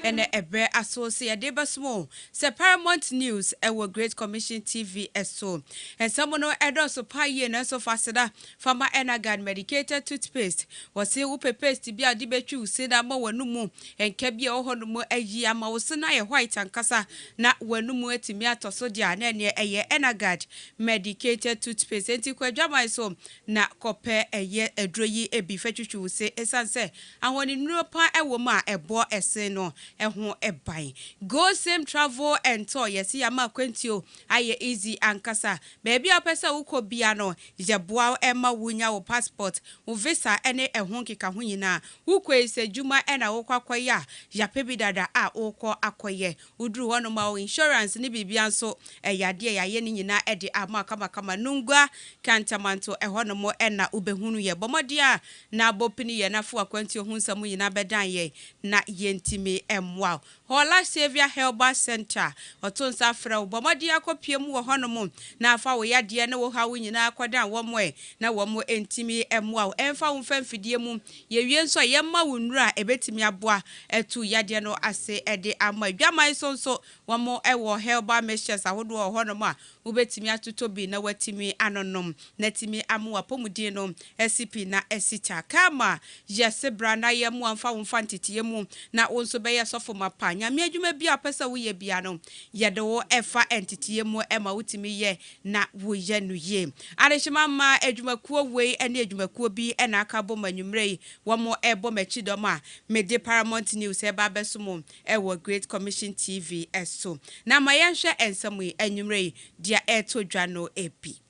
ene ebe associate deba small se Paramount News ewo Great Commission TV eso ensamono edo so paye na so faseda fama enagad medicated toothpaste wose wo paste bi ade betwi useda ma wanumu enka bi ohonomo ayi ama wose na ye white ankasa na wanumu atimi atoso dia na ene eye enagad medicated toothpaste enti kwadwamai so na kope eye edroyi ebi fatwitwi wose esanse ahoni nuro pa ewo ma ebo ese no eho eban go same travel and tour yes ya ma kwentio aye easy ankasa baby apesa uko bia no jeboa ema wunya wo passport wo visa ene eho nkeka ho nyina uko ese juma ena wo kwakoya ya pebi dada a uko akoye uduru hono ma insurance ni bibia nso eyade ya ye ni nyina ede ama kama nungwa kantamanto ehono mo ena ubehunu ye bomodia na bopini ye na fu akwentio hu nsam nyina bedan ye na yentimi emwa Hola Savior Herbal Center otonsa fra ubomodi akopiem wo honom na afa wo yade na wo hawo nyina akodan wo moe na wo mo entimi emwa emfa wo mfamfidie mu ye wie nso yemma wo nura ebetimi aboa etu yade no ase ede ama dwaman sonso wo mo ewo herbal mixtures ahodo wo honom a wo betimi atotobi na watimi anonom na timi amwa pomudie no SCP na esita kama yesebra na yemu amfa wo mfantitiye mu na wo nso beye sofo mapa nyame adwuma bi apesa wo ye bia no yede wo efa entitiye mu ema wutimi ye na wo ye no ye arehima ma adwumakuo wei ene adwumakuo bi ena aka bo manwumrei wo mo ebo machidom a mede Paramount News eba besomo ewo Great Commission TV eso na ma yenhwe ensamu anwumrei dia eto dwa no epi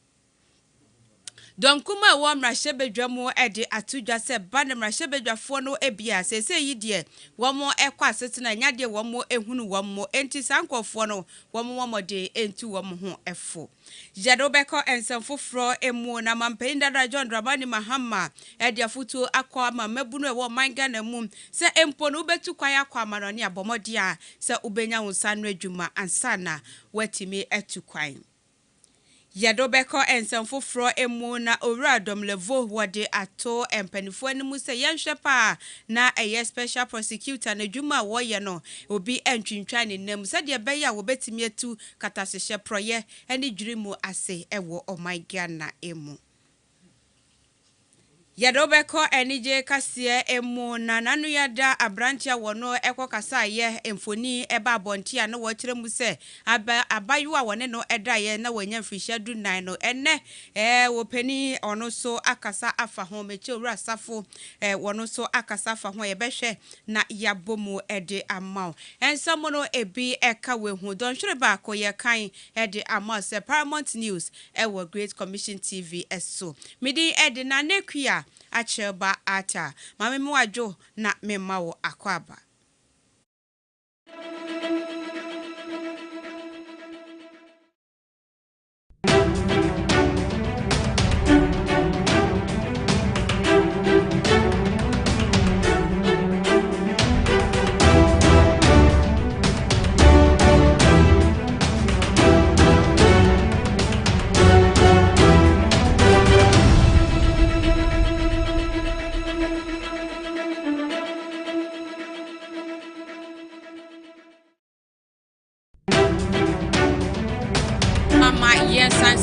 Donkuma wo mrahebedwamu ede atudwa se bane mrahebedwafo no ebia sese yi de wo mo ekwa asetena nyade wo mo ehunu wo mo enti sankofo no wo mo de enti wo mo ho efo Jadobeko ensamfofro emu na mampenda da John Dramani Mahama ede afutu akwa ma mabunu ewo manga na mu se empo no betu kwa ya kwa manoni abomodi a se ubenya wonsanwe adwuma ansana watimi etukwan Yadobeko ensamfofro emu na oradom levo wode ato empanifo animu se yenhwe pa na eye special prosecutor na dwuma wo ye no obi entwintwa ne nam se de beya wo betimi atu katasehye proye ene dwirimu ase ewo Ghana emu Yadobeko enije kasie emu na nanu yada abrantia wono ekokasa ye emfoni eba abontia na wo kire mu se abayu a wone no eda ye na wanya mfihya du nan no enne wo pani ono so akasa afa ho meche owura safo wono so akasa afa ho ye behwe na yabomu ede amaw ensamo no ebi eka we hu don hwere ba ko ye kan ede amaw se Paramount News ewo Great Commission TV eso midi ede na nekua acheba ata mame mwajo na memawo akwaba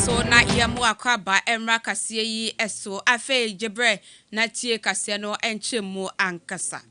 so na yemu akwaba emra kasie yi eso afe jebre na tie kasie no enchemu ankasa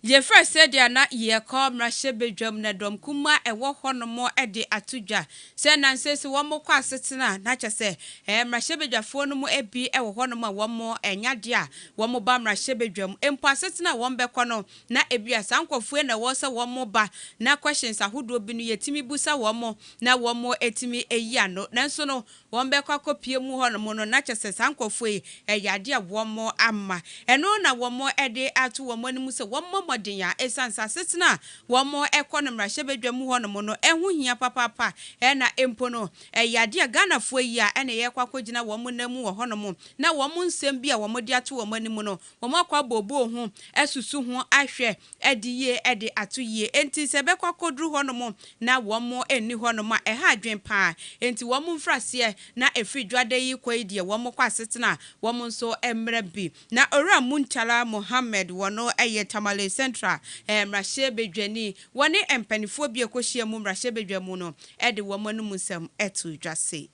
ye first said ya na ye call mrahebedwam na dom kuma ewo honomo ede atudwa se nansese wo mo kwa asetena na kyese mrahebedwafo no mo ebi ewo honomo wo mo enyade a wo mo ba mrahebedwam empo asetena wo mbekọ no na ebi asankofo na wo se wo mo ba na questions ahodo bi no yetimi busa wo mo na wo mo etimi eyi ano nanso no wo mbekọ akopie mu honomo no na kyese sankofo eyade a wo mo ama eno na wo mo ede atu wo mo animu se wo mo modenya esansa setena wo mo ekono mrahebedwam honomo no ehu hia papa na empo no eyade a Ghana fo yi a ene ye kwakogina wo mo namu wo honomo na wo mo nsem bi a wo mo de ato wo mo animu no wo mo akwa bobo hu esusu hu ahwe ediye ede atoye enti se be kwakodru honomo na wo mo eni honomo a eha adwen pa enti wo mo mfrase na efridwade yi kwaidie wo mo kwasetena wo mo nso emra bi na ora muntala Mohammed wono eye tamale Central Mrashe Bedwani one empanifo bi ekohia mu Mrashe Bedwamu no e de womanu musem eto dwase.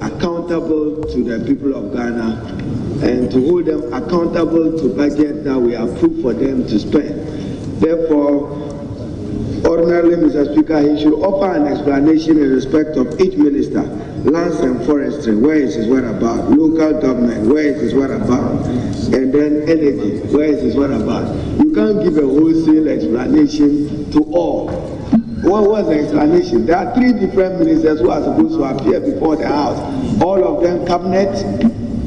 Accountable to the people of Ghana and to hold them accountable to budget that we approve for them to spend. Therefore, ordinarily, Mr. Speaker, he should offer an explanation in respect of each minister. Lands and forestry, where is his whereabouts? Local government, where is his whereabouts? And then energy, where is his whereabouts? You can't give a wholesale explanation to all. What was the explanation? There are 3 different ministers who are supposed to appear before the House. All of them cabinet,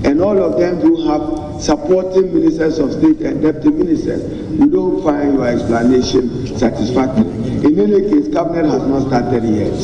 and all of them do have supporting ministers of state and deputy ministers. We don't find your explanation satisfactory. In any case, cabinet has not started yet.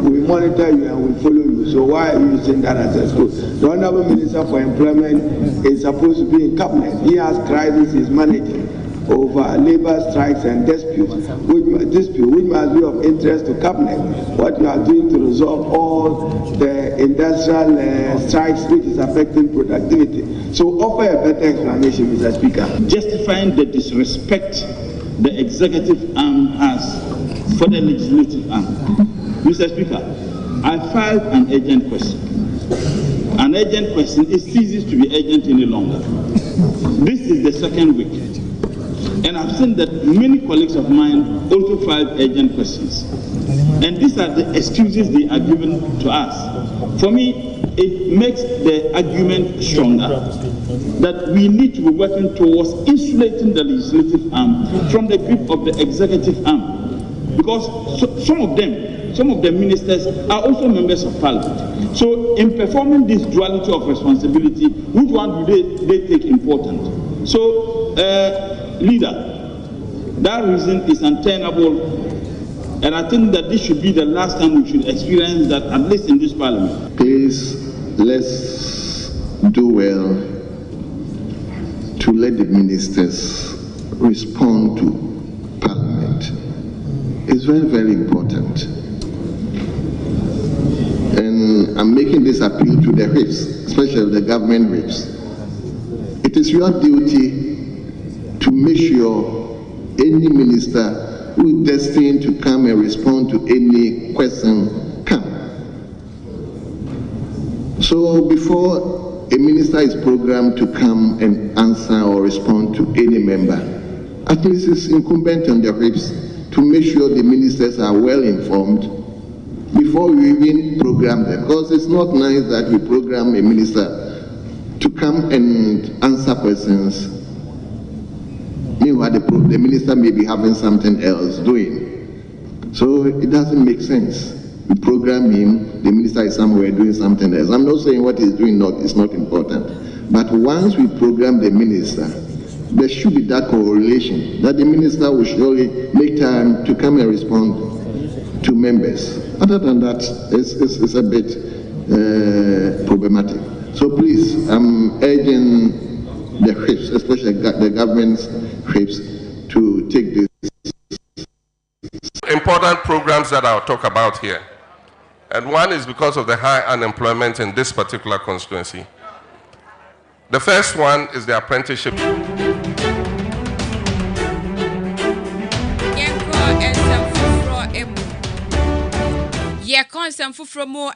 We monitor you and we follow you. So why are you using that as a excuse? The Honorable Minister for Employment is supposed to be in cabinet. He has crisis he's managing over labor strikes and disputes, which must be of interest to cabinet. What you are doing to resolve all the industrial strikes which is affecting productivity. So offer a better explanation, Mr. Speaker. Justifying the disrespect the executive arm has for the legislative arm. Mr. Speaker, I filed an urgent question. An urgent question, it ceases to be urgent any longer. This is the second week. And I've seen that many colleagues of mine also filed urgent questions. And these are the excuses they are given to us. For me, it makes the argument stronger that we need to be working towards insulating the legislative arm from the grip of the executive arm. Because some of the ministers are also members of parliament. So in performing this duality of responsibility, which one do they take important? So, Leader, that reason is untenable, and I think that this should be the last time we should experience that, at least in this parliament. Please, let's do well to let the ministers respond to parliament. It's very, very important. And I'm making this appeal to the whips, especially the government whips. It is your duty to make sure any minister who is destined to come and respond to any question come. So before a minister is programmed to come and answer or respond to any member, at least it's incumbent on the whips to make sure the ministers are well informed before we even program them. Because it's not nice that we program a minister to come and answer questions. Meanwhile, the minister may be having something else doing. So it doesn't make sense. We program him, the minister is somewhere doing something else. I'm not saying what he's doing is not important. But once we program the minister, there should be that correlation, that the minister will surely make time to come and respond to members. Other than that, it's a bit problematic. So please, I'm urging the whips, especially the government's whips, to take this. Important programs that I'll talk about here. And one is because of the high unemployment in this particular constituency. The first one is the apprenticeship. Ye konsem fufro mu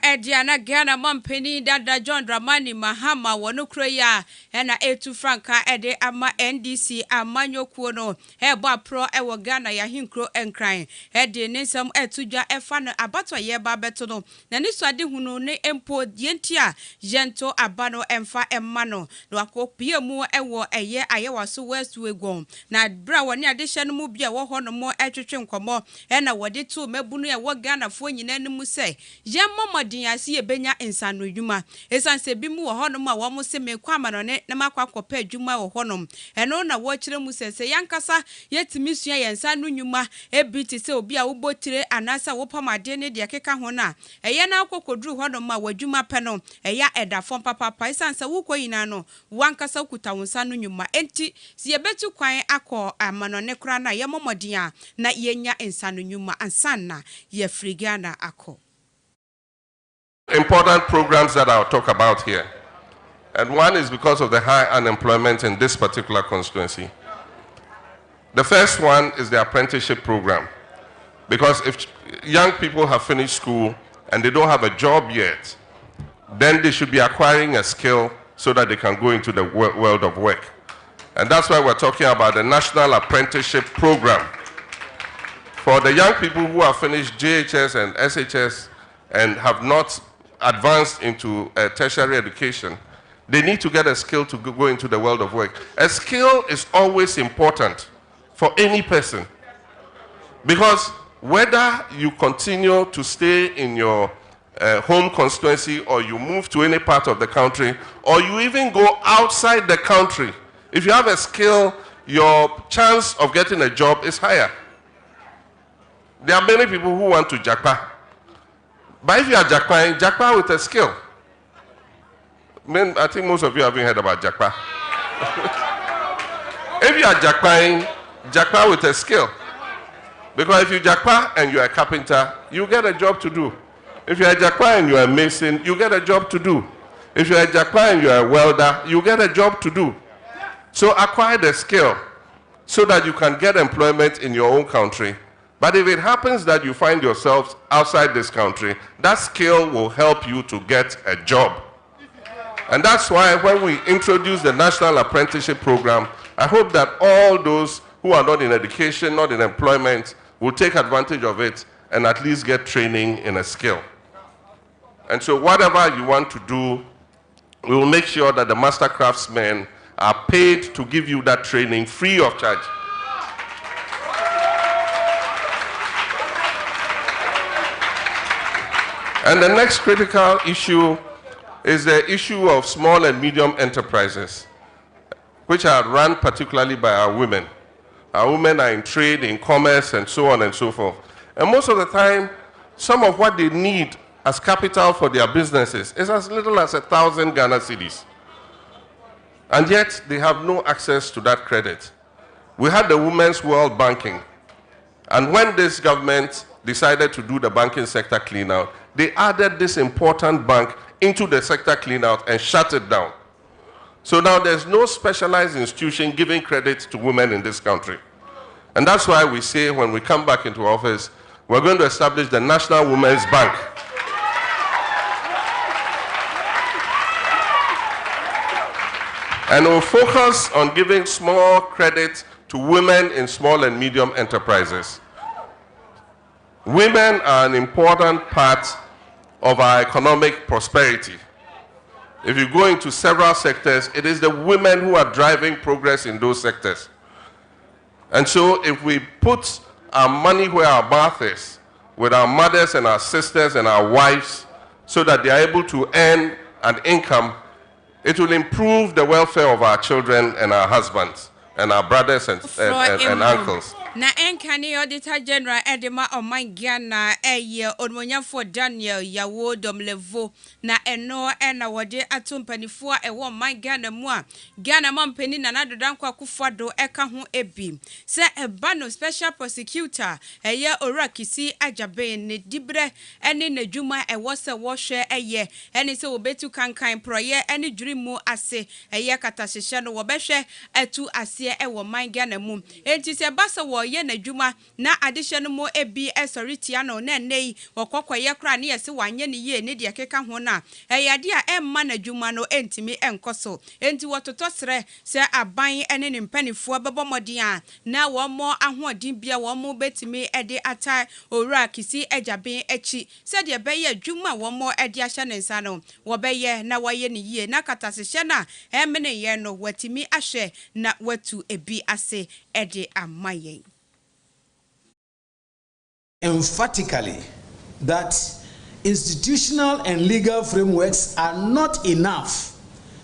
na Ghana mampeni dada John Dramani Mahama wono kroya na etu franka ede ama NDC amanyokuo no ebo pro ewo Ghana ya hinkro enkran ede nsam etudwa efa no abato ye ba beto no na ni swade hunu ne empo dientia yento abano emfa emma no akopie mu ewo eye ayewaso westu egon na bra woni adehye no mu bia wo ho no mo etwetwe nkomo na wode tu mabunu ye wo Ghana fo nyina say yemma modin ase ebenya insano dwuma esanse bi mu wo honom a wo mo se me kwama no ne makwa kopa adwuma wo honom eno na wo kire mu sese yankasa yetimi sua yensano nwuma ebiti se obi a wo botire anasa wo pamade ne de keka ho na eye na akokodru honom a wadwuma pe no eya edafon papa esanse wo koyina no wankasa kuta wonsano nwuma enti se yebetu kwan akọ amano ne kra na yemma modin a na yenya insano nwuma ansanna ye frigana akọ. Important programs that I'll talk about here. And one is because of the high unemployment in this particular constituency. The first one is the apprenticeship program. Because if young people have finished school and they don't have a job yet, then they should be acquiring a skill so that they can go into the world of work. And that's why we're talking about the National Apprenticeship Program. For the young people who have finished JHS and SHS and have not advanced into tertiary education, they need to get a skill to go into the world of work. A skill is always important for any person, because whether you continue to stay in your home constituency or you move to any part of the country or you even go outside the country, if you have a skill, your chance of getting a job is higher. There are many people who want to japa. But if you are japa with a skill. I think most of you haven't heard about japa. If you are japa with a skill. Because if you japa and you are a carpenter, you get a job to do. If you are a japa and you are a mason, you get a job to do. If you are a japa and you are a welder, you get a job to do. So acquire the skill so that you can get employment in your own country. But if it happens that you find yourselves outside this country, that skill will help you to get a job. And that's why when we introduce the National Apprenticeship Program, I hope that all those who are not in education, not in employment, will take advantage of it and at least get training in a skill. And so whatever you want to do, we will make sure that the master craftsmen are paid to give you that training free of charge. And the next critical issue is the issue of small and medium enterprises, which are run particularly by our women. Our women are in trade, in commerce, and so on and so forth. And most of the time, some of what they need as capital for their businesses is as little as 1,000 Ghana cedis. And yet, they have no access to that credit. We had the Women's World Banking. And when this government decided to do the banking sector clean-out, they added this important bank into the sector clean-out and shut it down. So now there's no specialized institution giving credit to women in this country. And that's why we say when we come back into office, we're going to establish the National Women's Bank. And we'll focus on giving small credit to women in small and medium enterprises. Women are an important part of our economic prosperity. If you go into several sectors, it is the women who are driving progress in those sectors. And so if we put our money where our mouth is, with our mothers and our sisters and our wives, so that they are able to earn an income, it will improve the welfare of our children and our husbands and our brothers and uncles. Na enkane Auditor General Edema Oman Ghana Onmonya for Daniel Yawo Domlevo na eno ena wode atumpanifo ewo man Ghana mu a Ghana mampeni na nadodankwa akufado eka ho ebi se eba no special prosecutor Orakisi Ajabe ne dibre ene nadwuma ewo se wo hwe ene se obetu kankan proye ene dwiri mu ase katahyehe no wo behwe atu ase ewo man Ghana mu enti se basa wo ye na dwuma na adehye no mo ebi esoritia no na nei wokokwaye kra na yesi wanye ne ye ne de keka ho na eyade a emma na dwuma no entimi enkoso enti wototo sere se aban ene ne mpanifo bebomodin a na wo mo ahoodin bia wo mo betimi ede ata Orakisi Ajabe echi se de beye dwuma wo mo ede ahye ne nsa no wo beye na waye ne ye na katasehye na emene ye no watimi ahye na watu ebi ase ede amaye. Emphatically that institutional and legal frameworks are not enough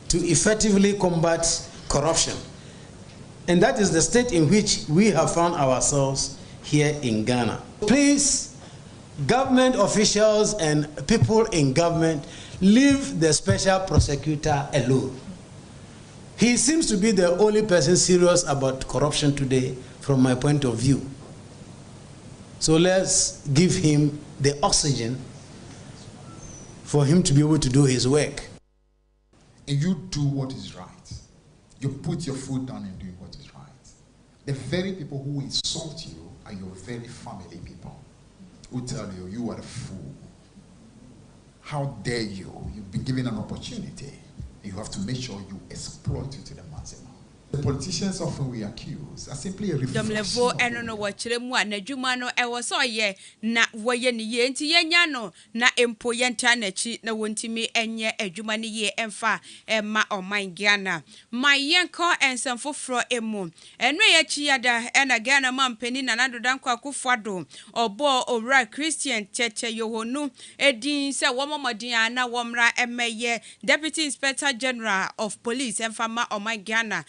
to effectively combat corruption. And that is the state in which we have found ourselves here in Ghana. Please, government officials and people in government, leave the special prosecutor alone. He seems to be the only person serious about corruption today from my point of view. So let's give him the oxygen for him to be able to do his work. And you do what is right. You put your foot down and do what is right. The very people who insult you are your very family people, who tell you you are a fool. How dare you? You've been given an opportunity. You have to make sure you exploit it to the maximum. The politicians often we accuse are simply a reflection of no watchere mu na dwuma no ewo so ye na woye ne ye nti yenya no na empo yenta na chi na wontimi enye adwuma ne ye emfa emma oman Ghana my yenko ensem foforo emu eno ye chi yada na Ghana mampani na nadodan kwa kufado obo owura Christian Cheche Yohonu edin se womomodin ana womra emeye Deputy Inspector General of Police emfa ma oman Ghana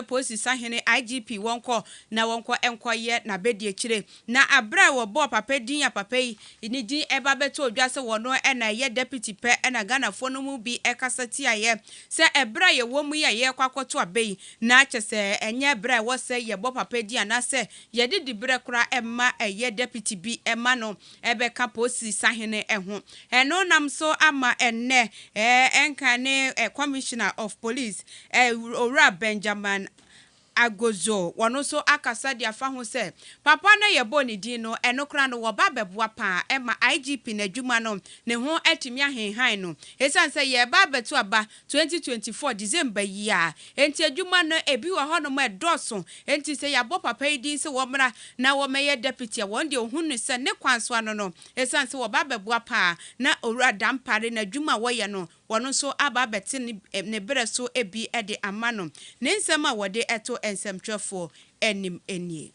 Posi sahene IGP wonko na wonko enkoye na bedie chire na abra wo bo papa din ya papa yi ni din eba beto odwase wono na ye deputy pe na Ghana fo no mu bi ekasati aye se ebra ye wo mu ye kwakoto abai na chese enye bra wo se ye bo papa din na se ye didi bre kura emma ye deputy bi emma no ebe ka posi sahene eho eno nam so ama enne enkane commissioner of police Owura Benjamin Agozo wano so akasa dia fa ho se papa na ye boni din no enokra no wo ba beboa pa ema IGP na dwuma no ne ho atimi ahenhan no esan se ye ba beto aba 2024 December yi a enti adwuma no ebi wo hono mo edoso enti se ya bo papa yi din se wo mra na wo meye deputy won de ohunu se ne kwanso ano no esan se wo ba beboa pa na owura dampare na dwuma wo ye no wano so aba beti ne bere so ebi ede amano ne nsema wode eto ensemtwefo enim enie.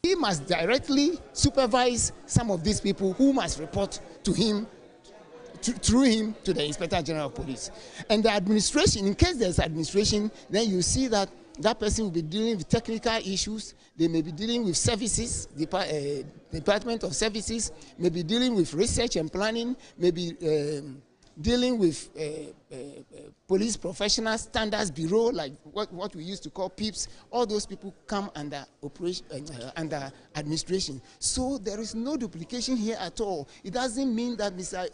He must directly supervise some of these people who must report to him, through him, to the Inspector General of Police. And the administration, in case there's administration, then you see that that person will be dealing with technical issues. They may be dealing with services, Department of Services, may be dealing with research and planning, may be dealing with Police Professional Standards Bureau, like what we used to call PIPs. All those people come under operation, under administration. So there is no duplication here at all. It doesn't mean that Mr.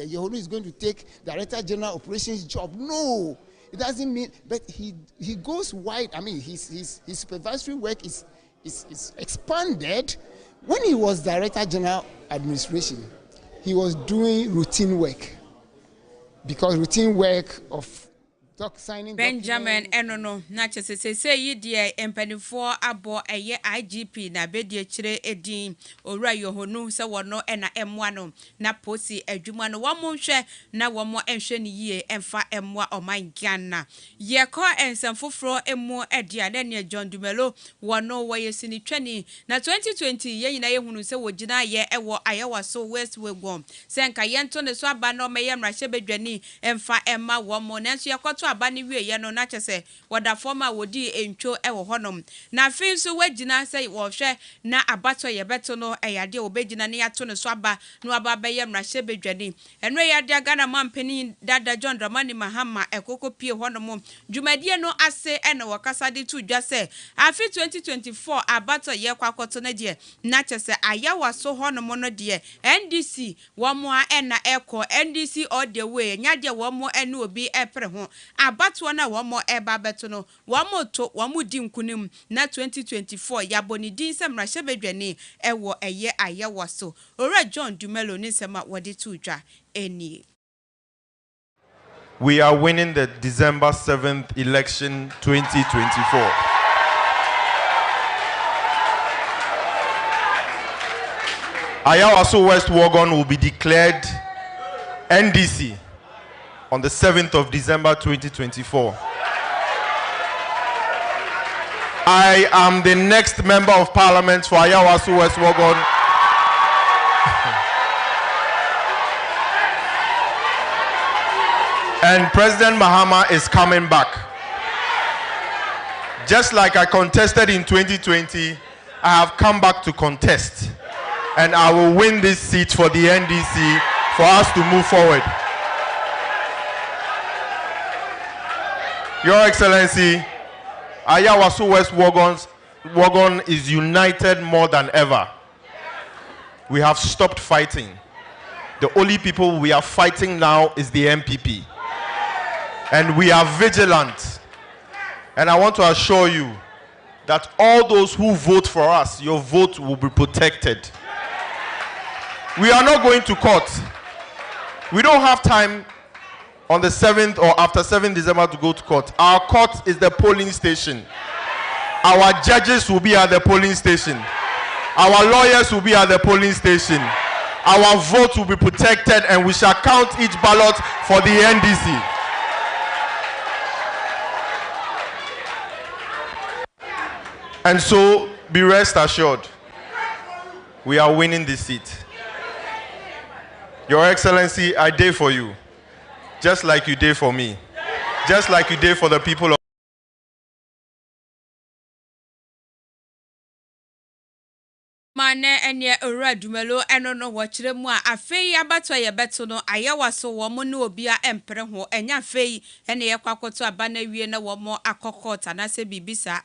Yohonu is going to take Director General Operations job. No. It doesn't mean, but he goes wide. I mean, his supervisory work is expanded. When he was Director General Administration, he was doing routine work, because routine work of signing Benjamin enono na chese yi die empanifo abo eye IGP na bedie chire edin Owura Yohonu se wono na emwa no na posi adwuma no wo hwe na wo enhwe ne yie emfa emwa oman Ghana ye ko ensem foforo emu edia ne John Dumelo wono wo yesini twani na 2020 ye nyina ye hunu se wogina ye ewo ayewa so West Wegwom se nka ye nto ne so aba no meye mrahye bedwani emfa emma wo mo nanso ye kwato aba ni wie ye no na chese wada forma wodi entwo ewo honom na afin so wagina se wo hwe na abato ye beto no eyade obegina ne yato ne so aba no aba beye mrahye bedwani eno yade Ghana mampeni dada John Dramani Mahama ekoko pie honom dwumadie no ase ena wakasa de tu dwa se afi 2024 abato ye kwakoto na de na chese ayawa so honom no de NDC womo a ena eko NDC all the way nyade womo ene obi epre ho abato na womo eba beto no womo to womo di nkunim na 2024 yaboni din se mrahye bedwani ewo eye ayawa so Owura John Dumelo ni sema wode tu dwa eni. We are winning the December 7th election 2024. Ayawaso West Wuogon will be declared NDC on the 7th of December 2024. I am the next member of parliament for Ayawaso West Wuogon. And President Mahama is coming back. Just like I contested in 2020, I have come back to contest. And I will win this seat for the NDC for us to move forward. Your Excellency, Ayawaso West Wuogon is united more than ever. We have stopped fighting. The only people we are fighting now is the MPP. And we are vigilant And I want to assure you that all those who vote for us, your vote will be protected. We are not going to court. We don't have time on the 7th or after 7th December to go to court. Our court is the polling station. Our judges will be at the polling station. Our lawyers will be at the polling station. Our vote will be protected, and we shall count each ballot for the NDC. And so, be rest assured, we are winning this seat. Your Excellency, I did for you, just like you did for me, just like you did for the people of Mane enye ora dumelo eno no wachire mu a afei abato ye beto no ayewa so wo mo ne obia empere ho enya afei ene ye kwakoto aba na wie na wo mo akokota na se bibisa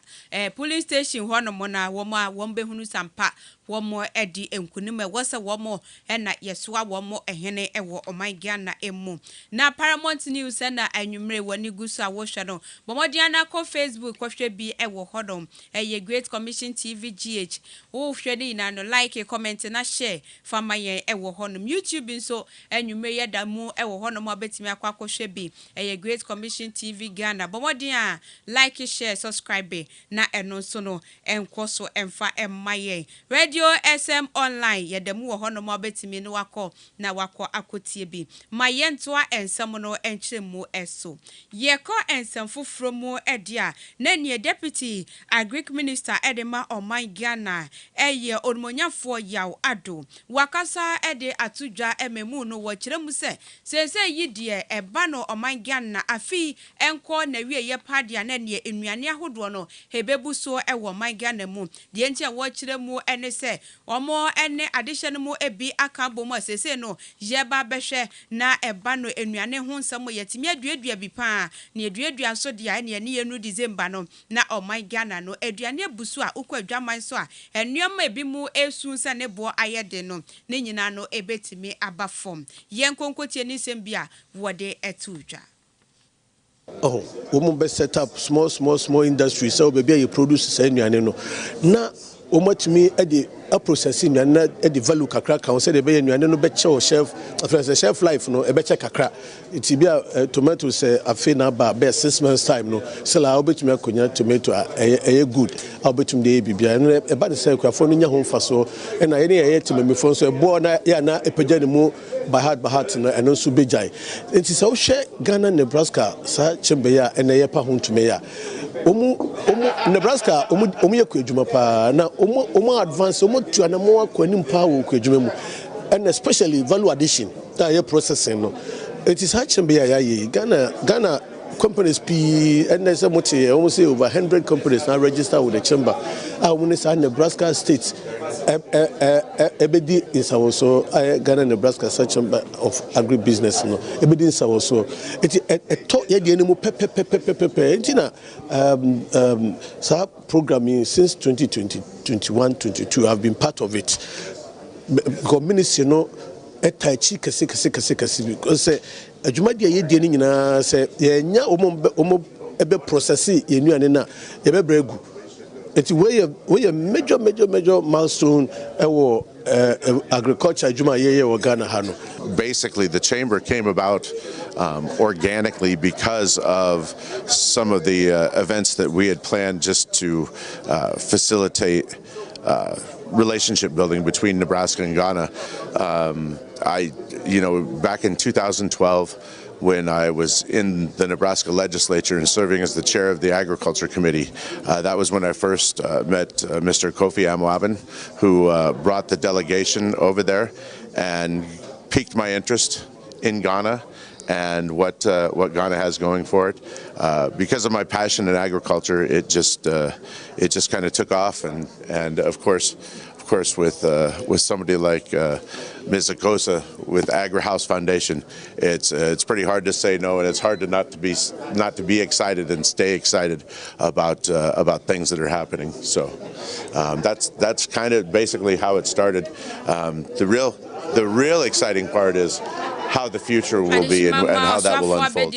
police station ho no mo na wo mo a wo behunu sampa wo mo edi enkunim wo se wo mo ena yesoa wo mo ehene ewo Ghana emu na Paramount News na anwumre woni gusu a wo hwe no bomodian na ko Facebook ko hwe bi ewo hodom eye Great Commission TV GH wo hwe ni na no like comment na share fama yen ewo honum YouTube nso anwumre ye damu ewo honum abetimi akwa hwe bi eye Great Commission TV Ghana bomodian like share subscribe na eno so no enkoso emfa emmaye Radio SM online yedemu wo honum abetimi no wako na wako akotie bi mayentoa ensam no enkyeremu eso yeko ensam foforo mu edia na nie deputy agric minister edema Ghana eye onmonyafo yaw ado wakasa ede atudwa ememu no wo kyeremu se yidie eba no Ghana afi enko na wie ye padia na nie enuane ahodo no hebebu so ewo Ghana mu de enti wo kyeremu ene se omo ene adehye no mu ebi aka bomu sese no yeba behwe na eba no enuane ho nsam yetimi aduadua bi pa na aduadua so dia ne ne yenu December no na Ghana no aduane busu a ukwadwaman so a enuama ebi mu esu nsa ne bo ayede no ne nyina no ebetimi abafom yenkonkotie ni sembia wode etudwa. Oh, we must set up small industries so baby you produce say nuane no na omatimi e a processing na e the value kakra kan say the be nuane no be che shelf life no e be che kakra it be tomatoes afi na ba be 6 months time no so la obetimi akonya tomato e good obetimi dey bibia no e ba de say kwafo no nya ho mfaso e na ye ne ye timemifo so e bo na ya na epagya ne mu by heart no eno so bejai enti so hwe Ghana Nebraska sa chembe ya ene ye pa ho ntume ya omu Nebraska omu ye kwadwuma pa na omu advance omu tuana mo akwanim pa wo kwadwuma mu and especially value addition that ye processing no it is chembe ya ye Ghana companies P and there's almost say over 100 companies now registered with the chamber. I want to say Nebraska State ebedi is also Ghana Nebraska Chamber of Agribusiness no ebedi is also it talk ye the animal pepe intina sa programming since 2020 21 22 I've been part of it ministry no etachi kase because adwuma dia ye die ni nyina se ye nya omo ebe process ye nuane na ye be bregu eti we major milestone ewo agriculture adwuma ye wo Ghana ha no. Basically the chamber came about organically because of some of the events that we had planned just to facilitate relationship building between Nebraska and Ghana. Back in 2012, when I was in the Nebraska legislature and serving as the chair of the Agriculture Committee, that was when I first met Mr. Kofi Amwabin, who brought the delegation over there and piqued my interest in Ghana and what Ghana has going for it. Because of my passion in agriculture, it just kind of took off, and of course with somebody like Ms. Akosa with Agri House Foundation, it's pretty hard to say no, and it's hard to not to be excited and stay excited about things that are happening. So that's kind of basically how it started. The real exciting part is how the future will be and how that will unfold.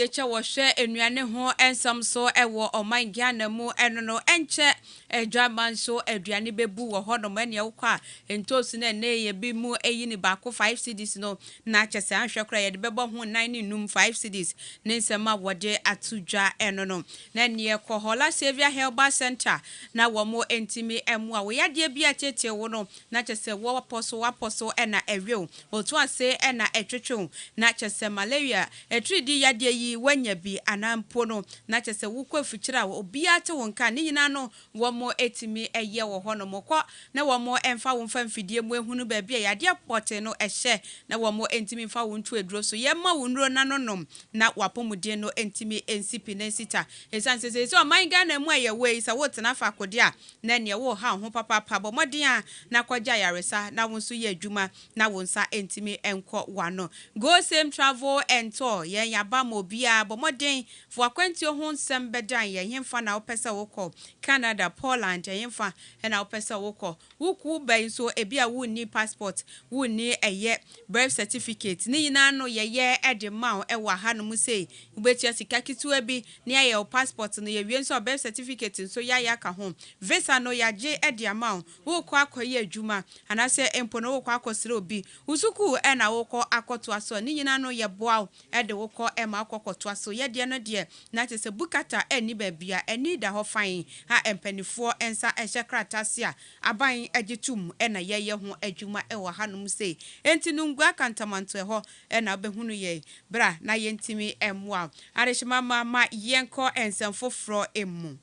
German so aduane bebu wo ho no mane ukwa entosu na ne bi mu eyini ba ko 5 cedis no na chese anhwe kra ye de bebo ho 9 num 5 cedis ne nsema wode atudwa eno no na ne ko hola Savior Herbal Center na wo mo entimi emu a wo yade bia tete wo no na chese wo waposo ena ewe otu ase ena etwetwe na chese malaria etridi yade yi wanya bi anampo no na chese wo kwa fuchira obi ate wonka ne nyina no wo etimi eye wo hono mokọ na wo mo emfa wo mfa mfidie mu ehunu ba bia yade pote no ehye na wo mo entimi mfa wo ntu eduro so ye ma wo nuro nanonom na wapomudie no entimi ensipi na sita esansese so man Ghana mu aye we isa wo tena fa kode a na ne wo ha ho papa bo modin a na kwaja yaresa na wo nso ye adwuma na wo nsa entimi enko wano go same travel and tour ye yaba mo bia bo modin fo akwanti ho nsem bedan ye hemfa na wo pese wo kọ Canada Poland yemfa na opesa woko wuku ben so ebia wunni passport wunni eye birth certificate ni nyina no ye edema ewa hanom sei ubetia sika kitu abi ni aye passport no ye wie so birth certificate so ya ka ho visa no ya je ediama wuko akoye adwuma anase empo no wuko akosire obi usuku na wuko akoto aso ni nyina no ye boa ede wuko ema akokoto aso ye de no de na tese bukata eni babia eni da ho fan ha empanifo ensa ehye kratasia aban agitum na yeye ho adwuma ewa hanom sei enti nungua kantamanto eho na behunu ye bra na yentimi emwa areshima mama yenko ensemfofro emu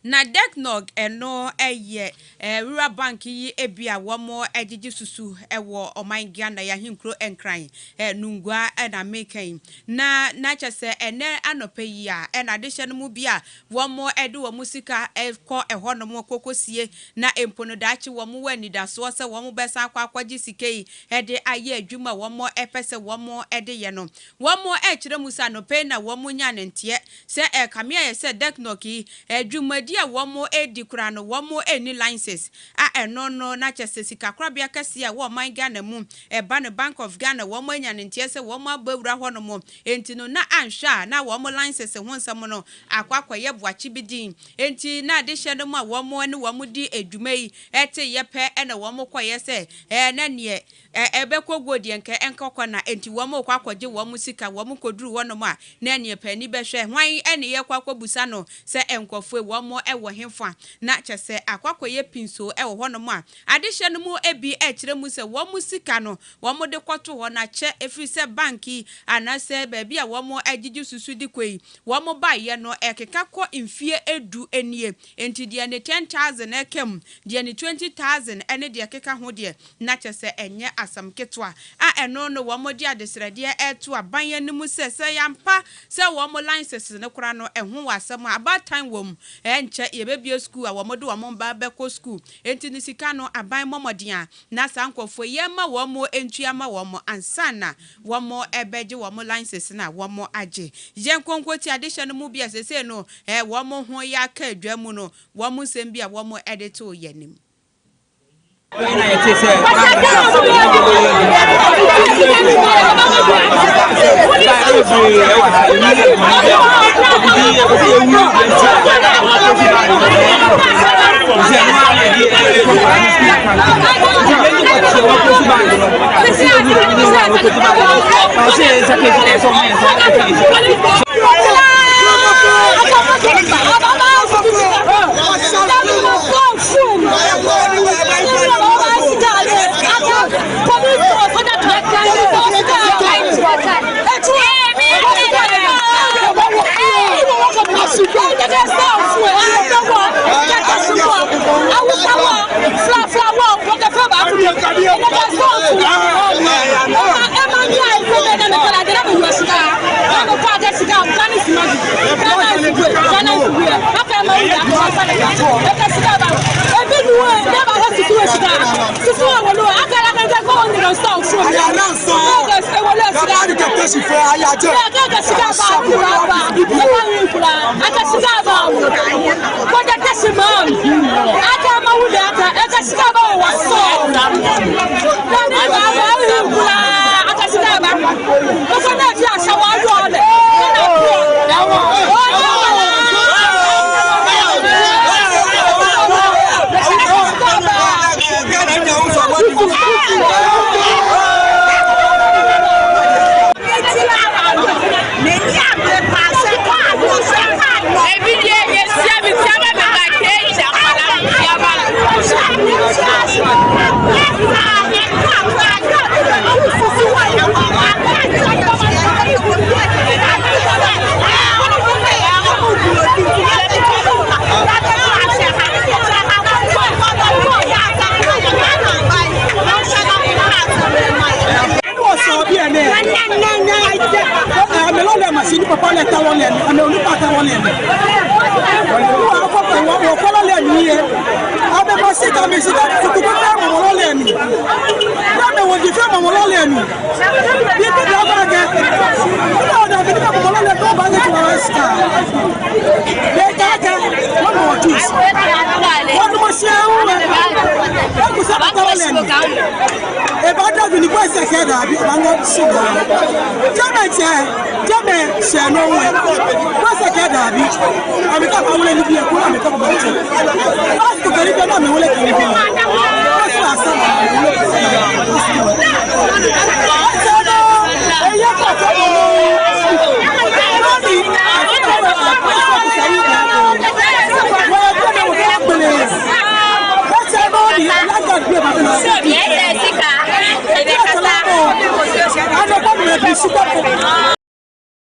na deknog eno eye rural bank yi ebia womo ejiji susu ewo oman Ghana ya hinkro enkran nungua na mekan na chese ene anope yi a na de mu bia womo ede wo musika ekọ eho no mo kokosie na empono dachi womo wani da so se womo besa akwaji sikei ede aye adwuma womo epese womo ede ye no womo ekire musa no pe na womo nya ntie se kamia ye se deknog yi adwuma dia womo edi kura no womo eni licenses eno no na chese sika krabia kase a wo man Ghana mu eba ne Bank of Ghana womo anya ntie se womo abawura ho no mo enti no na anhwa na womo licenses ho nsam no akwakoye boachi bidin enti na de hye no ma womo ne womo di edwuma yi ete yepe na womo koye se na ne ebekogodi enka na enti womo kwakoje womo sika womo koduru ho no ma na ne pani behwe hwan ene ye kwakobusa no se enkofo womo ewo hemfa na chese akwakoye pinso ewo ho no ma ade hye no mu ebi ekire mu se womo sika no womo de kwoto ho na che efri se banki anase baabi a womo agigi susu di kwei womo baye no ekeka ko mfie edu enie enti de ne 10,000 ekem de ne 20,000 ene de ekeka ho de na chese enye asam ketwa eno no womo de adesrede eto aban anim se yampa se womo licenses ne kura no eho wasam about time wom enche yebebie school a womo de womo ba beko school enti ni sika no aban momodia na sankofo yema womo entua ma womo ansana womo ebeje womo licenses na womo age yenkonkoti adehye no mu bia sese no womo ho ya ka adwa mu no womo sembia womo edito yenim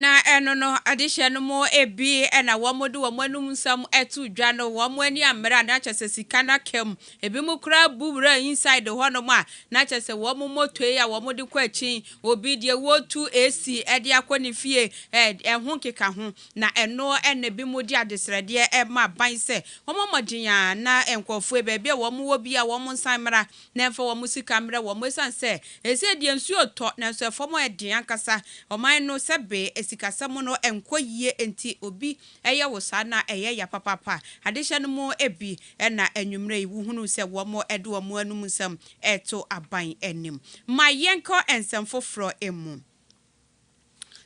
Na eno no adehye no mo ebi na womodu womanum sam etu dwa no womani amra na chese sika na kem ebi mu kra bubura inside ho no ma na chese womo motoi a womode kwa chi obi de wotu AC ede akoni fie ehun keka ho na eno ene bi mu di adesrede e ma ban se womo modenya na enkofu ebe bia womo wo bia womo nsan mra na emfa womo sika mra womo san se ese de nsu oto na so fomo eden ankasa oman no sebe sikasam no enkoyie enti obi eye wosa na eye ya papapa adehye no mo ebi na anwumre yi wuhunu se wo mo ede wo mo anum nsam eto aban enim ma yenko ensem foforo emu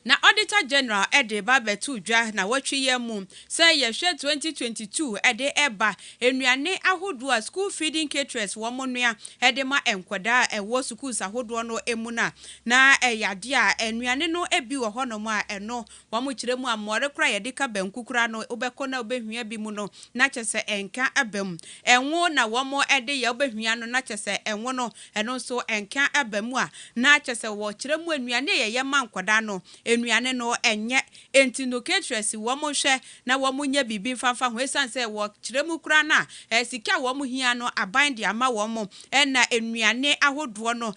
na Auditor General ede babetu dwa na watwiye mu say ye hwe 2022 ede eba enuane ahodo a school feeding caterers wo monua ede ma enkwada ewo schools ahodo no emu na eyade a enuane no ebi wo hono ma eno wo mo kiremu amore kra ye de ka bankukura no obeko na obehwia bi mu no na chese enka abam enwo na wo mo ede ye obehwia no na chese enwo no eno so enka abamu a na chese wo kiremu enuane ye ma nkwada no enuane no enye enti no caterers wo mo hwe na wo mo nya bibi fanfa ho esanse wo kiremu kura na sika wo mo hia no aban de ama wo mo na enuane ahodo no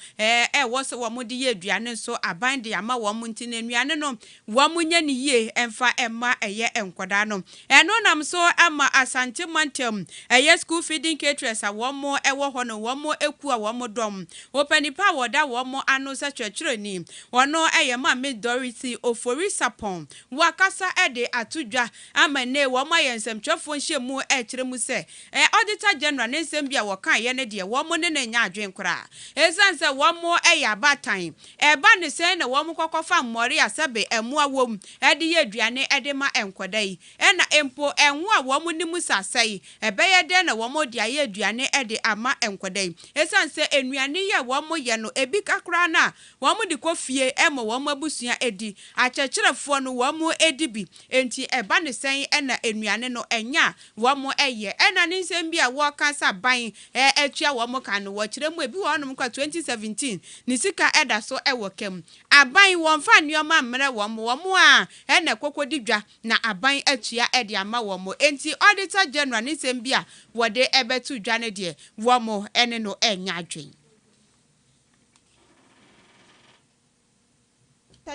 wo se wo mo de ye aduane so aban de ama wo mo nti na enuane no wo mo nya ni ye emfa emma eye enkwada no eno nam so ama asante mantem eye school feeding caterers a wo mo ewo ho no wo mo eku a wo mo dom opanipa woda wo mo ano sa twetwere ni wono eye ma me Dorothy ofori sapon wakasa ede atudwa amane wo ma yensem twefo nhemu ekiremu se Auditor General nensem bia wo kan ye ne de wo mo ne na nya adwen kora esanse wo mo eya batan eba ne se na wo mo kokofa mmori asebe emu awom ede ye aduane ede ma enkodai na empo enwo a wo mo nimu sasai ebe ye de na wo mo de aye aduane ede ama enkodai esanse enuane ye wo mo ye no ebi kakra na wo mo de kofie emo wo mo abusua edi achechirefo no wo mo edibi enti eba ne sen na enuane no enya wo mo eye na ne nsem bia wo kansa ban atua wo mo kan no wo kiremu ebi wo no kwa 2017 ni sika eda so ewo kem aban wo mfa nioma mmere wo mo a na kokodidwa na aban atua ede ama wo mo enti Auditor General ne nsem bia wo de ebetu dwa ne de wo mo ene no enya adwen.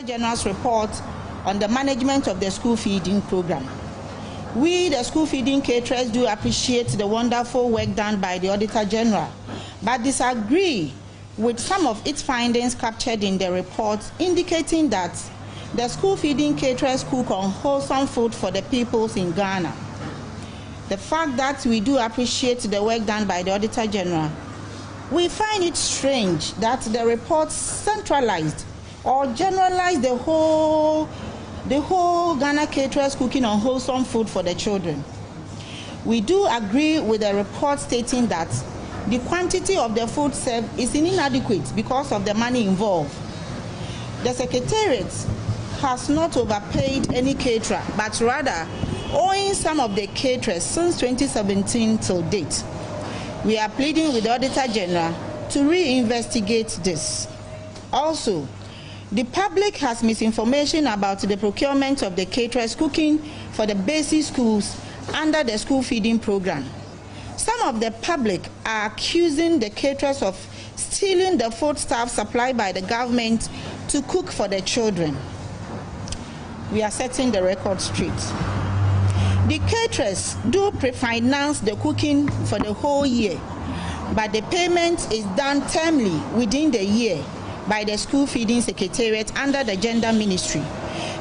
General's report on the management of the school feeding program. We, the school feeding caterers, do appreciate the wonderful work done by the Auditor General, but disagree with some of its findings captured in the report, indicating that the school feeding caterers cook unwholesome food for the peoples in Ghana. The fact that we do appreciate the work done by the Auditor General, we find it strange that the report centralized or generalize the whole Ghana caterers cooking unwholesome food for the children. We do agree with the report stating that the quantity of the food served is inadequate because of the money involved. The Secretariat has not overpaid any caterer, but rather owing some of the caterers since 2017 till date. We are pleading with the Auditor General to reinvestigate this. Also, the public has misinformation about the procurement of the caterers cooking for the basic schools under the school feeding program. Some of the public are accusing the caterers of stealing the foodstuff supplied by the government to cook for the children. We are setting the record straight. The caterers do pre-finance the cooking for the whole year, but the payment is done termly within the year by the School Feeding Secretariat under the Gender Ministry.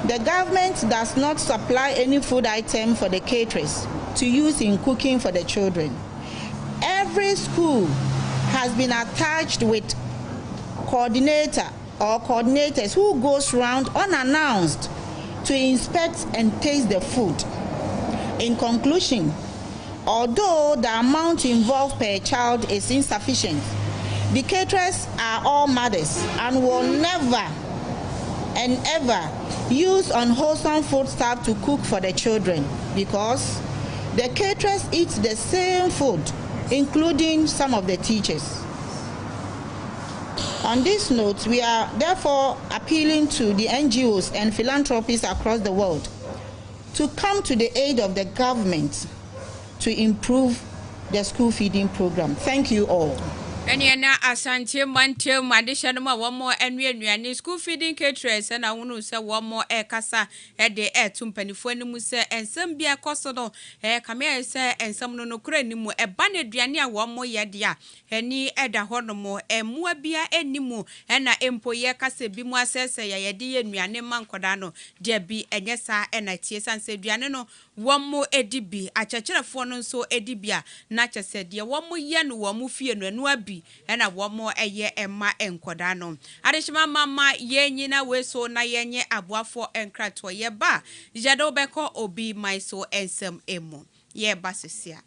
The government does not supply any food item for the caterers to use in cooking for the children. Every school has been attached with coordinator or coordinators who goes round unannounced to inspect and taste the food. In conclusion, although the amount involved per child is insufficient, the caterers are all mothers and will never and ever use unwholesome foodstuff to cook for the children, because the caterers eat the same food, including some of the teachers. On this note, we are therefore appealing to the NGOs and philanthropists across the world to come to the aid of the government to improve the school feeding program. Thank you all. Eniana asante mantel madisha no one more enwe school feeding caterers and I want say one more kasa de tumpanifo animu se ensem bia koso no kame say ensem no kura nimu ba na aduane a one more ye dia eni eda honomo emua bia enimu na empo ye kasa bi mu asese ye de ye nuane mankoda no de bi enye sa na tie sanse aduane no one more edibi achechirefo no so edibia na chese de one more ye no one mu fie no anu abi ena womo eye emma enkoda no adeshima mama ye nyina we so na yenye aboafo enkrato ye ba jado beko obi my so ensem emu ye basesia.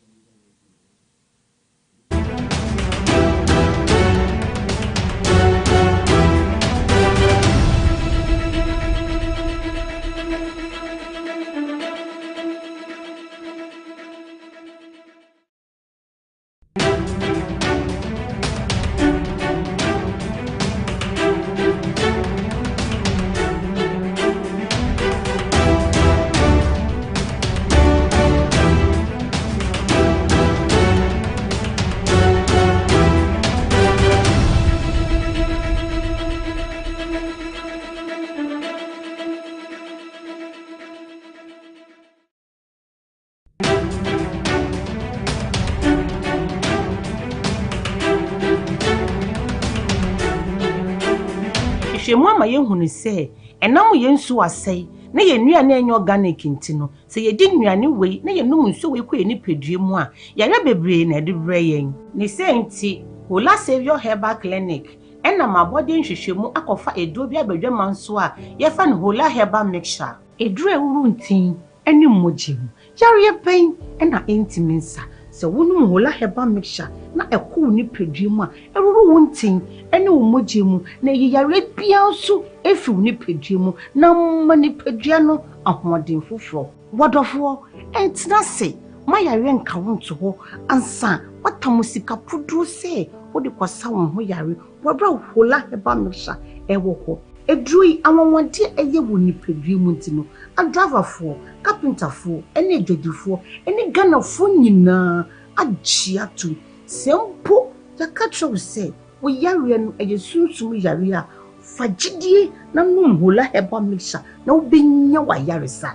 Shemwa ma yehunu se enam yensu asai na yenuane enye organic ntino se yedi nuane wei na yenum nso wei kɔ enipedue mu a yare bebre na de bre yen ne se nti Hola Savior Herbal Clinic ena mabode nhwehwemu akɔfa eduro bi abadwama nso a yefa ne Hola Herbal Mixture eduro ewuru ntin ene mmogim yare pen ena entiminsa se wonu Hola Herbal Mixture na ɛkɔ ni pedue mu a ɛruru wontin ene mmogim na yiyare bia nso efi ni pedue mu na mani pedue no ahoɔden foforo wɔdɔfo entina se mayare nka wonto ho ansa watamusika pudru se wode kwasa won ho yare wɔbra Hola Herbal Mixture ɛwɔ ho edrui anwonwode ɛyɛ wɔ ni pedue mu ntino adraverfo carpenterfo ene dwodifo ene ganafo nyina agiatu sempo yakatro se wo yare no ɛyɛ sunsum yare a fagidie na num Hola Herbal Mixture na wobenya wa yare sa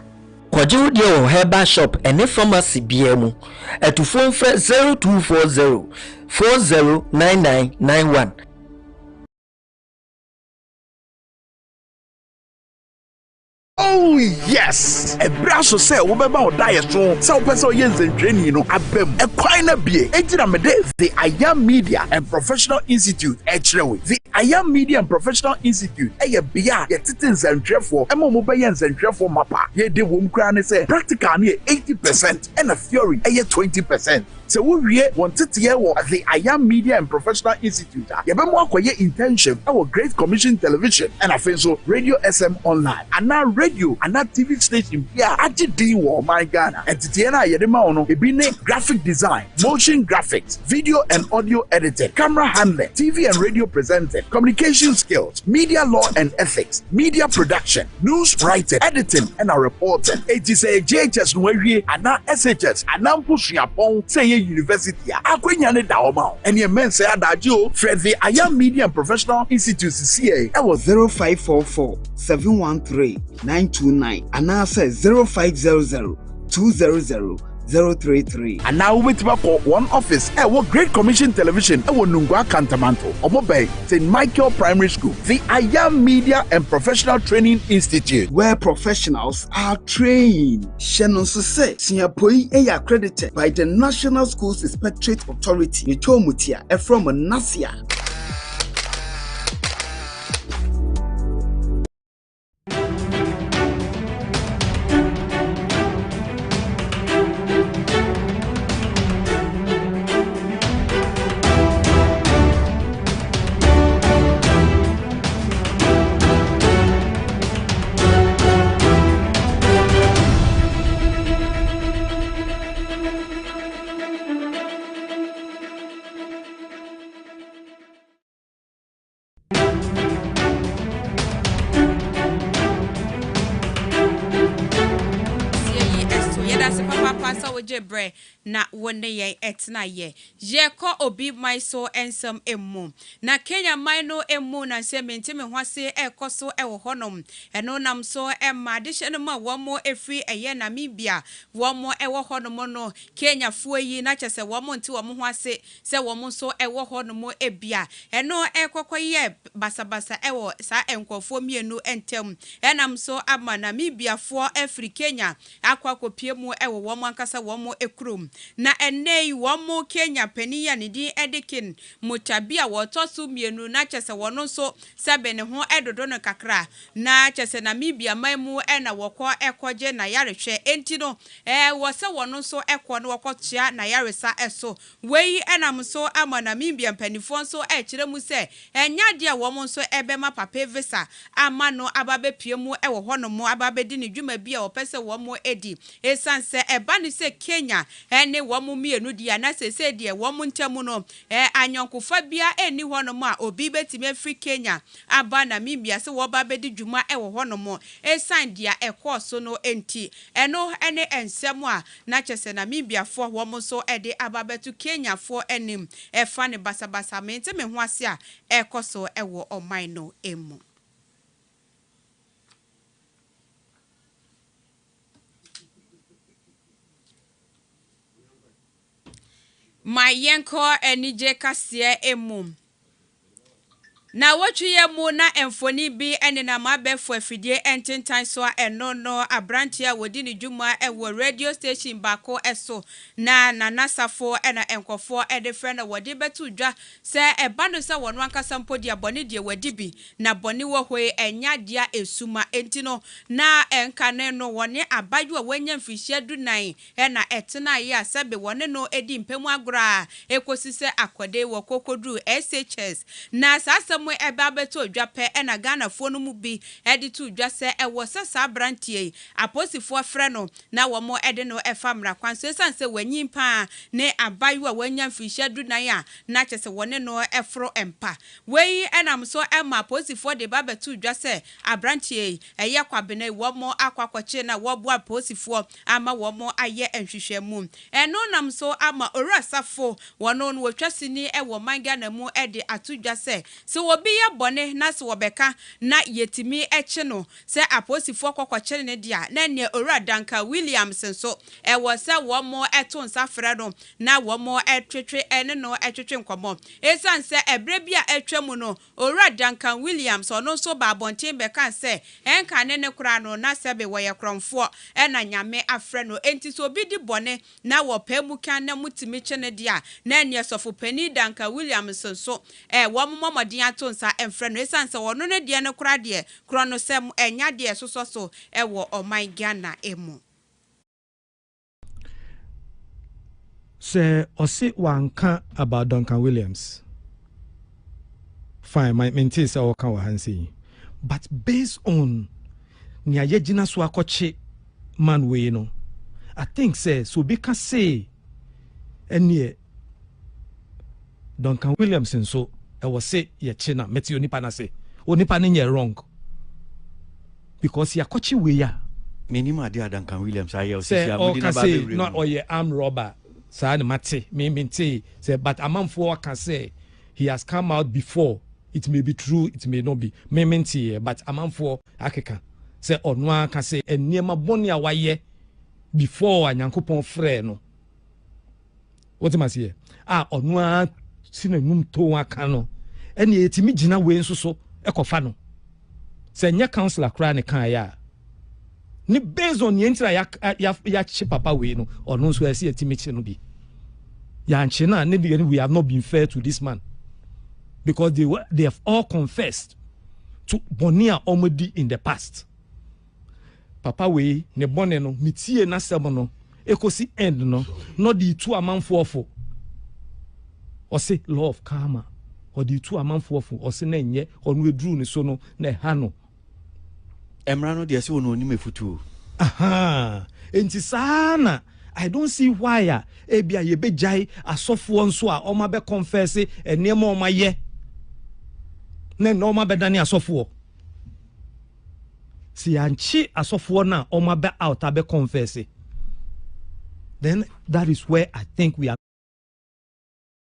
Kwajiru dio Herbal Shop ene pharmacy biemu etufo mfre 0240 409991. Oh yes! A brasso say ubeba o diet so person yenzen training no abem. A quina bie. Ejina mede the I Am Media and Professional Institute Echrewe. The I Am Media and Professional Institute eye bia ye titin zentrefo emo mo be yen zentrefo mapa. Ye de wom kra ne say practical ne 80% and a theory eye 20%. So we wanted to hear what the I Am Media and Professional Institute. You be more quiet intention. Our Great Commission Television and I think so Radio SM Online and now radio and now TV station. Yeah, actually, my Ghana and Titiana Yedema ono. It be graphic design, motion graphics, video and audio editing, camera handling, TV and radio presenting, communication skills, media law and ethics, media production, news writing, editing and reporting. It is a JHS Noye and now SHS and now pushing upon say University akwenya da oma and your men say adajo Fred the I Am Media and Professional Institute CA I was 0544 713 929 and now say 0500 200 033. And now we call one office. What Great Commission Television. Nungwa Cantamanto. Omobe St. Michael Primary School. The I Am Media and Professional Training Institute, where professionals are trained. Shannon Sose, Singapore, accredited by the National Schools Inspectorate Authority. Nitomutia, from Nasia. Bre na wone ye etna ye ko obi my so ensem emu na Kenya mino emu na se mentime hwase ekoso ewo honom eno nam so emma de hye no ma womo efri eye Namibia womo ewo honom no Kenya fuo yi na chese womo nti womo hwase se womo so ewo honom ebia eno ekokoye basabasa ewo sa enkofo mienu entem enam so ama Namibia fuo efri Kenya akwakopie mu ewo womo ankasa womo ekrum na enei womo Kenya peniya ne din edikin mutabia wotosu mienu na chese wono so sebe ne ho edodo no kakra na chese Namibia maimu ena woko ekoje na yarehwe enti no wose wono so eko no wokotia na yaresa eso wei enam so ama Namibia penifo so ekire mu se enya dia womo so ebema papa visa ama no ababe pie mu ewo hono mu ababe di ne dwuma bia opese womo edi esanse eba ni se Kenya ene womo mienu dia na sese dia womo ntemu no anyonkofa bia eni hono mu a obi betime afri Kenya aba Namibia se wo ba bedi dwuma ewo hono mu esan dia ekoso no enti eno ene ensemu a na chese Namibia fo womo so ede ababetu Kenya fo enim efa ne basabasa mente me ho ase a ekoso ewo oman no emu. My yenko enije kasie emu. Na wotwe mu na emfoni bi ene na mabefo afidie ententan so eno no abrantia wodi ne dwuma ewo radio station bako eso na nasafo ena enkofo ede frɛ na wodi betu dwa se eba no se wono ankasa mpodi abone die wadi bi na bone wo hwe enya dia esuma entino na enkane no wone abadwo wanya mfihia dunan ena etena ye asebe wone no edi mpemu agora ekosise akode wo kokodru SHS na sasa mu eba beto dwape ena Ghana fo no mu bi edi tu dwa se ewo sasa brantie aposifo frɛ no na wo mo ede no efamra kwanso esanse wanyimpa ne abayo a wanya mfihia dunan a na kyese wone no efro empa wei enam so ema aposifo de ba beto dwa se abrantie eye kwabene wo mo akwakwache na wo bo aposifo ama wo mo aye enhwehwemu eno nam so ama orasafo wono no wotwasini ewo manga na mu ede atudwa se obi ye bone na se wobeka na yetimi eche no se aposifo kwakwache ne dia na ne Danka Williams so ewo se wo mo eto nsa frɛ no na wo mo etwetwe ene no etwetwe nkomo esanse ebre bia etwemu no Danka Williams ono so ba bonten beka se enka ne kura no na sebe wo ye kromfo ena nyame afrɛ no enti so obi di bone na wo pemu kan na mutimi che ne dia na ne sofo pani Danka Williams so wo mo modin ato nsa emfrɛ no esanse wono ne die ne kura de krono sem enya de so ewo oman Ghana emu. Say Osi wanka about Duncan Williams. Fine, my mentee say oka wa hansi. But based on ni ayegina so akoche man we no, I think say so bika say enie Duncan Williams so I was say ye china meti onipa na say onipa ne wrong because ya kochi we ya minima dia Duncan Williams I say not or ye arm robber say na mate me mente say but amanfo can say he has come out before. It may be true, it may not be me mente but amanfo akeka say onwa can say eniema boni awaye before anyankopon frɛ no what must here ono a sinanum to aka no ene etimi gina we nso so ekofa no se nya counselor kra ne kan ya ni based on yentira ya chi papa we no ono nso asi etimi chi no bi ya nchi na ne we have not been fair to this man because they have all confessed to bonia omodi in the past. Papa we ne bone no mitie na sebo no ekosi end no not the two amanfo ofo or say law of karma or the two amanfo ofo or say na nye onu edru ni so no na ha no emra no de se ono ni mefutu aha enti sana I don't see why ebia ye bejai asofo nso a oma be confess enema oma ye na no oma be dani asofo si anchi asofo na oma be out abe confess then that is where I think we are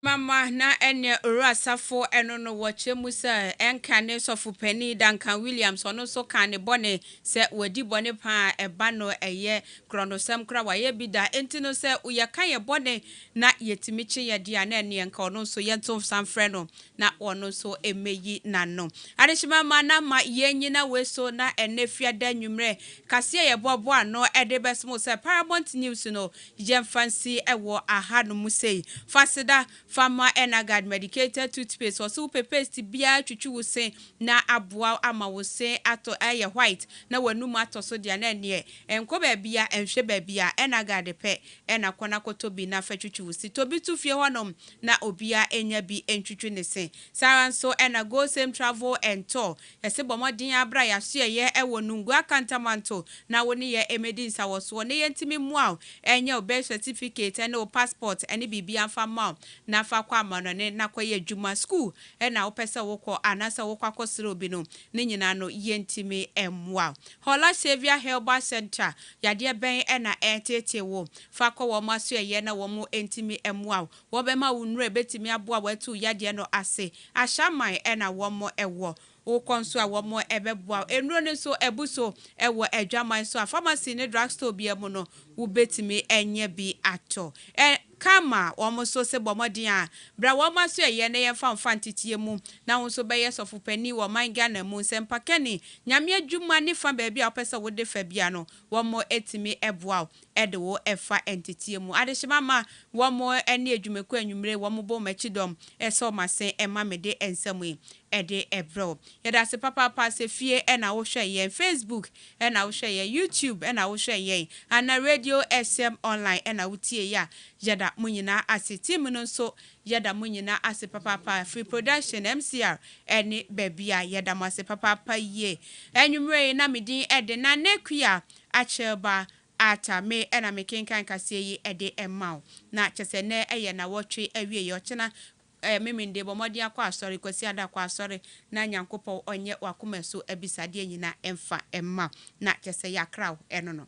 Mama na ene urasafo eno no wache musa enka ne sofu penny Duncan Williams ono so kan ne bone se wadi bone pa eba no eye kronosem kra waye bida enti no se uye kan ye bone na yetimichi ye dia na ene enka ono so yentom sanfre no na ono so emeyi na no adeshima ma na ma yenyi na weso na ene fiada nwumre kase ye bobo ano ede besmo se Paramount News no jem fancy ewo aha no musei fasida Farmer Enagad medicated toothpaste was super paste bia chuchu se na aboa ama wo se ato aye white na wanum ato so dia na ne enko ba bia enhwe ba bia Enagad pe ena kona koto bi na fa chuchu si to bi tu fie honom na obia enya bi entwutwu ne se saran so ena go same travel and tour ese bomodin abra ya so ye ewo nungu akantamanto na woni ye emedin sa wo so ne yentimi muaw enya obe certificate ena o passport ene bibia fa ma na fa kwa manone na kwaye juma school na opese wokọ anasa wokọ akosere obi no ne nyina no yentimi emwa Hola Savior Herbal Center yade ben na etete wo fa kwa wo maso ye na wo mo entimi emwa wo be ma wunure betimi aboa watu yade no ase ashaman na wo mo ewo o konso a wo mo ebeboa enuro ne so ebuso ewo adwaman so a pharmacy ne drugstore bi emu no wo betimi enye bi ato kama womo so se bomodin a bra womo so ye na ye famfa ntitie mu na wo so be ye sofu pani wo manga na mu sempa kani nyame adwuma ni fa ba bia opesa wo de fa bia no womo etimi eboa ede wo efa entitie mu adehima ma womo ene adwumaku anwumre womo bo machidom eso mase ema mede ensam ede ebro yeda se papa se fie na wo hwe ye Facebook na wo hwe ye YouTube na wo hwe ye ana radio SM online na wo tie ya yeda munyina asetim no so yeda munyina ase papa free production MCR ene babia yeda mase papa ye enwumre na medin ede na nekua acheba ata me ena mekenkan kase yi ede emma na chese ne eye na wotwe awie ye ochena memende bomodi akwa asori kwasi ada kwa asori na nyankopɔ onye wakoma so abisade nyina emfa emma na chese yakra eno no